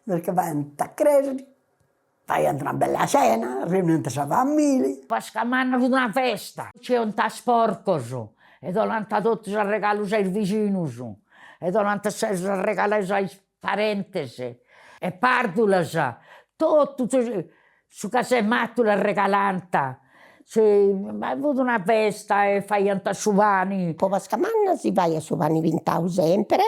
perché vai a crescere, fai una bella cena, riunite la famiglia. Perché mi hanno avuto una festa, c'è un tas porco e davanti tutti i regali ai vicini, e davanti a regali ai parenti, e pardula, tutto su casa mattula regalanta. Ha avuto una festa e fai a Suvani. Poi Pascamanna si va a Suvani Vintau sempre,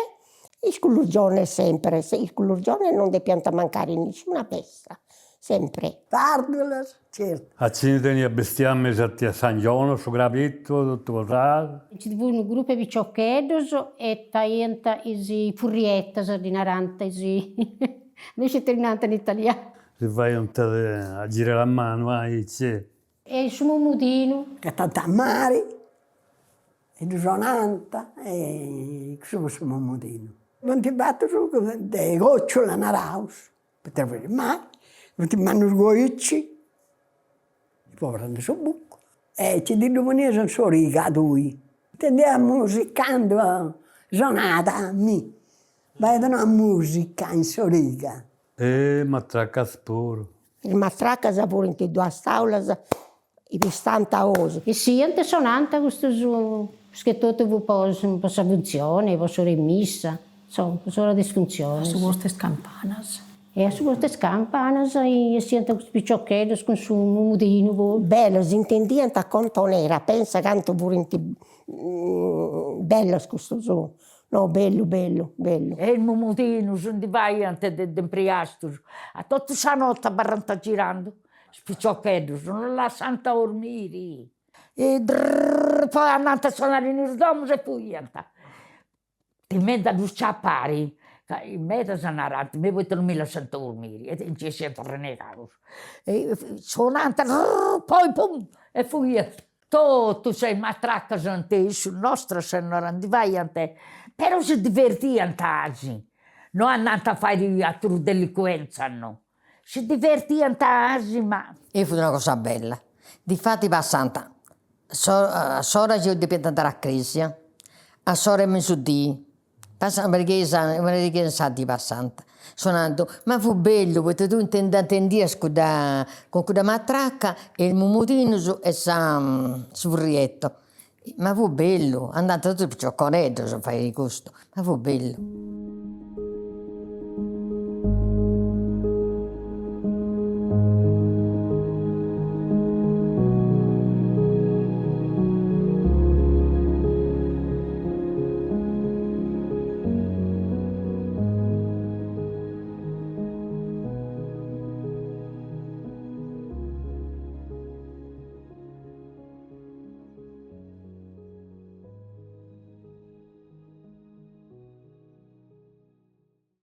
e sculurgione sempre, il sculurgione non deve pianta mancare in nessuna festa, sempre. Pardula, certo. A cine tenia bestiame a San Giono, su Gravetto, tutto così. Ci fu un gruppo di ciocchedos e taglienta i furriettas di Naranta, noi ci terminante in italiano. Si vai a girare la mano, c'è. E il suo mudino. Che tanta mare, e di sonanta, e questo è il momodino. Non ti batto su, dei goccioli a raus, per te vedere mare, non ti mandano goicci, e poi prende su buco. E ci dicono che sono sorica, lui. Tendiamo musicando, sonata, mi. Vedono a musica in sorica. Matracca sporo. Il mastracca sa pure in che due taulas, i pistanta ose. E sì, anche sonante questo su, che tutto vi può funzione, può essere in missa, insomma, può essere disfunzione. Su queste campanas. E su queste campanas, e si anche questi picciocchetti con su un mudino. Bello, si intendia a conto nera, pensa canto pure in bello questo su. No, bello, bello, bello. E il mumutino, se ne vai anche di Priastus. A tutta la notte barranta girando, spicciocchetti, non la santa dormire. E poi andate a suonare nel domo e poi andate. In mezzo a sciappare, in mezzo a narrare, mi vuoi dormire senza dormire, e ci si è tornato. E suonante, poi pum, e poi tu sei matracca sul nostro se non vai a te. Però si divertivano così, non andando a fare la delinquenza, no. Si divertivano così, ma... E fu una cosa bella. Difatti passanta, a sora ci dipende andare a crisi, a sora mi su di, perché sa di passanta, suonando, ma fu bello, perché tu intendi con quella matracca e il mumutino e il furrietto. Ma fu bello, andate tutti i cioccoletti, se fai di gusto, ma fu bello.